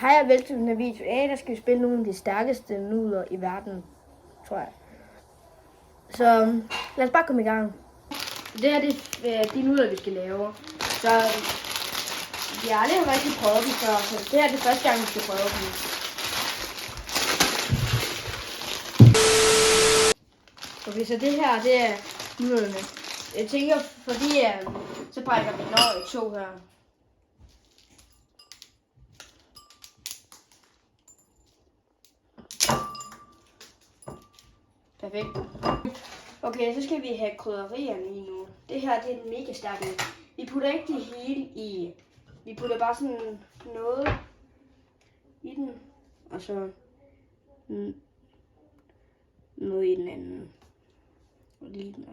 Hej og velkommen til den her video. I dag skal vi spille nogle af de stærkeste nudler i verden, tror jeg. Så lad os bare komme i gang. Det her det er de nudler, vi skal lave. Så vi har aldrig rigtig prøvet dem før, så det her er det første gang, vi skal prøve dem. Okay, så det her, det er nudlerne. Jeg tænker, fordi så brækker vi når i to her. Perfekt. Okay, så skal vi have krydderierne i nu. Det her, det er en mega stærk. Vi putter ikke det hele i. Vi putter bare sådan noget i den, og så noget i den anden. Og lige den der.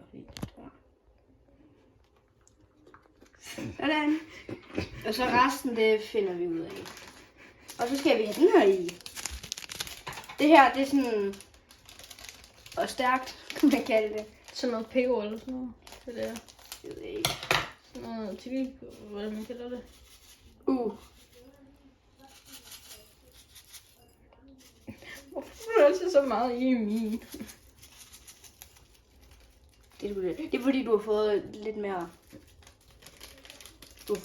Sådan. Og så resten, det finder vi ud af. Og så skal vi have den her i. Det her, det er sådan og stærkt, kan man kalde det. Sådan noget peber eller sådan noget. Det der. Jeg ved ikke. Sådan noget chili, hvad man kalder det. Hvorfor er der altid så meget i min? Det er fordi, du har fået lidt mere.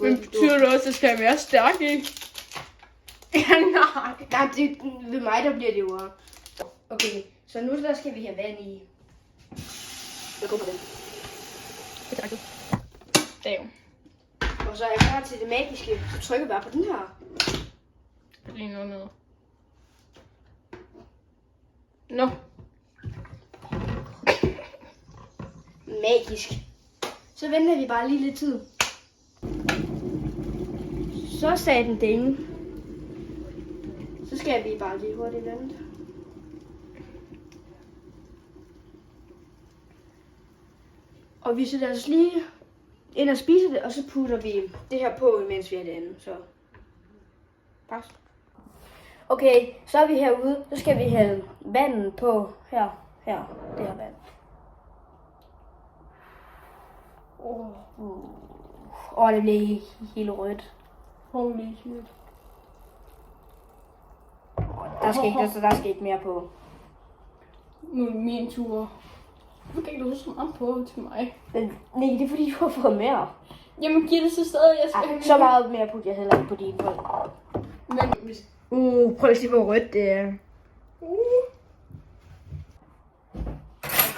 Men betyder det også, at det skal være mere stærk i? Ja, nej, det, ved mig der bliver det jo. Okay, så nu der skal vi have vand i. Jeg går på den. Det er Damn. Og så er jeg klar til det magiske. Så trykker bare på den her. Det ligner noget. Nå. Magisk. Så venter vi bare lige lidt tid. Så sagde den ding. Så skal vi bare lige hurtigt vente. Og vi sætter os lige ind og spiser det, og så putter vi det her på, mens vi er derinde. Så pas. Okay, så er vi herude. Så skal vi have vandet på her, det her vand. Det bliver helt rødt. Holy shit. Der skal ikke mere på. Nu er det min tur. Hvorfor kan du så meget på til mig? Men nej, det er fordi, du har fået mere. Jamen giv det så stadig, jeg skal have Så meget mere putter jeg heller ikke på din hold. Men hvis... Prøv at se, hvor rødt det er.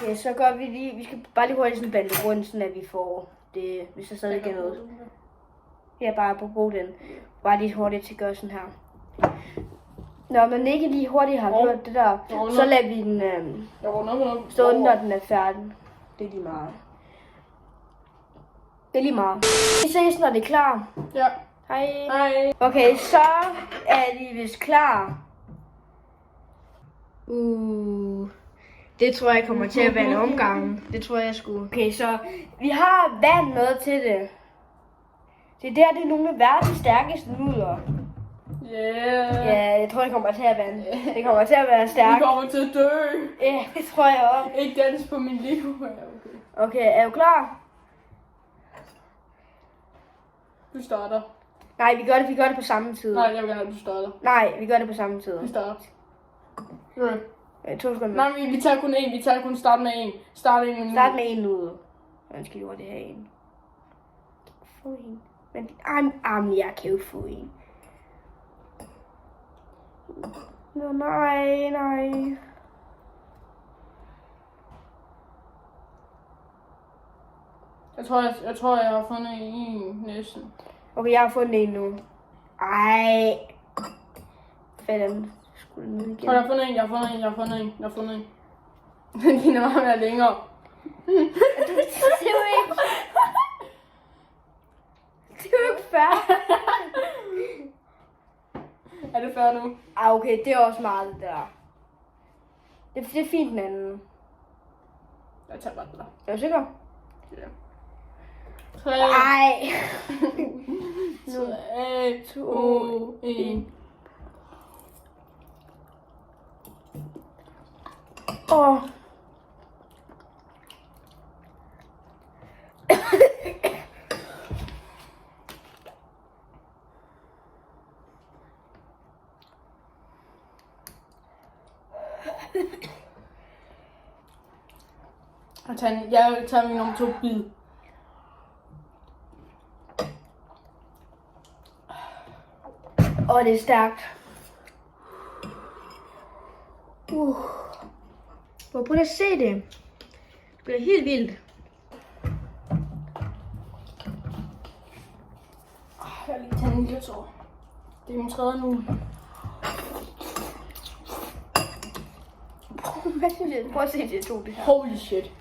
Okay, så gør vi lige, vi skal bare lige hurtigt sådan bande rundt, sådan at vi får det, hvis der stadig ikke er noget. Ja, bare på brug den. Bare lige hurtigt til at gøre sådan her. Når man ikke lige hurtigt har gjort det der, så lader vi den stå når den er færdig. Det er lige meget. Det er lige meget. Vi ses, når det er klar. Ja. Hej. Hej. Okay, så er de vist klar. Det tror jeg kommer til at være en omgang. Det tror jeg sgu. Okay, så vi har vand med til det. Det er nogle af verdens stærkeste nudler. Yeah. Ja, jeg tror, det kommer til at være det kommer til at være stærkt. Du kommer til at dø. Ja, det tror jeg også. Ikke dans på min liv. Ja, okay. Okay, er du klar? Du starter. Nej, vi gør det på samme tid. Nej, jeg vil gerne have, at du starter. Nej, vi gør det på samme tid. Vi starter. Okay. 2 sekunder. Nej, vi tager kun én. Vi tager kun start med én. Start med en nude. Jeg skal lige det her en. Få en. Men jeg kan jo få en. Nå, nej. Jeg tror, jeg har fundet en næsten. Okay, jeg har fundet en nu. Ej. Fanden. Skulle den ned igen? Jeg har fundet en. Den er meget mere længere. Det er jo ikke fair. Er det fair nu? Okay, det er også meget det der. Det er fint den anden. Jeg tager bare det der. Er du sikker? Ja. 3, Ej. 2, 1. Jeg tager min nummer 2 bid. Og det er stærkt. Prøv at se det. Det bliver helt vildt. Jeg vil lige tage en lille tår. Det er min tredje nu. Prøv at se det to det her. Holy shit.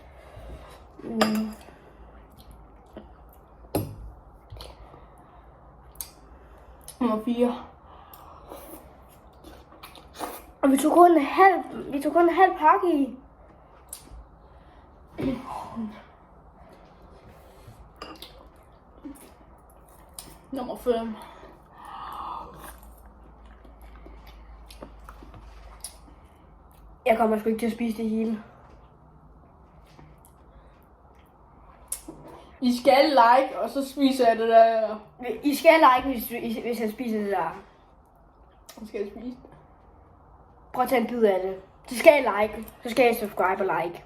Nummer 4. Og vi tog kun en halv pakke i. Nummer 5. Jeg kommer sgu ikke til at spise det hele. I skal like, og så spiser jeg det der. I skal like, hvis jeg spiser det der. I skal spise. Prøv at tage en bid af det. Så skal I like. Så skal I subscribe og like.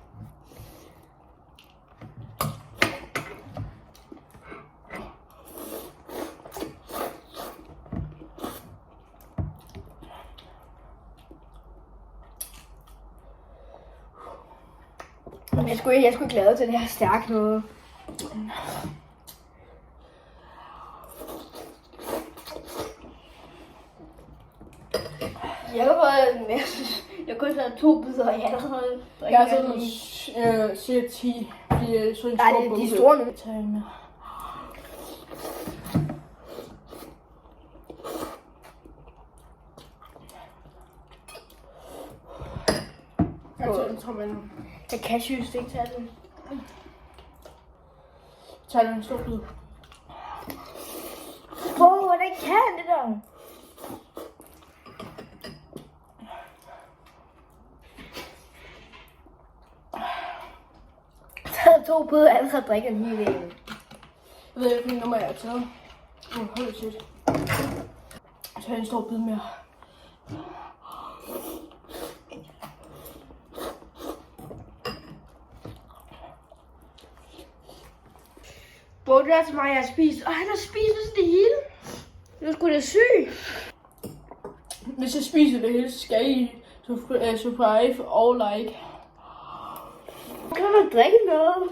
Jeg er sgu ikke glad til det her stærkt noget. Jeg har fået en masse. Jeg kun taget 2 bidder, og jeg har allerede Jeg har sådan cirka 10. Fordi jeg så en nej, stor det er de bunke. store nu. Tag med. Jeg tager en tom ind. Jeg kan synes ikke tage den. Tag en stor bid. Hvordan kan det der? Taget 2 bidder, alle har drikket en hel del. Jeg ved ikke, hvilken nummer jeg har taget. Holy shit. Jeg tager en stor bid mere. Hvor det er til mig, jeg har spist. Og han har spist det hele. Nu skulle det syg. Hvis jeg spiser det hele, så skal I subscribe og like. Kan man drikke noget?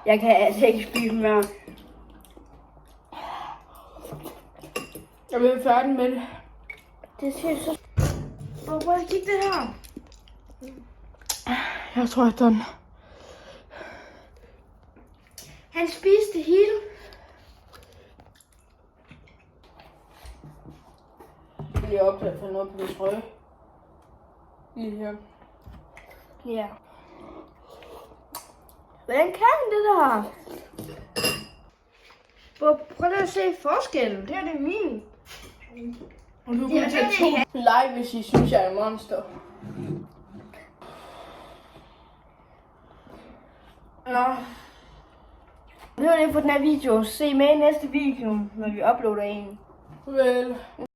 Jeg kan altså ikke spise mere. Jeg bliver færdig med det. Det ser så... Prøv at kigge det her. Jeg tror, jeg er done. Han spiste det hele. Jeg er optaget for noget på det trøje. Lige her. Ja. Hvordan kan han det der? Prøv lige at se forskellen. Det er det min. Og du kan tage 2 like, hvis I synes, jeg er en monster. Nå. Det var det for den her video. Se med i næste video, når vi uploader en. Vel.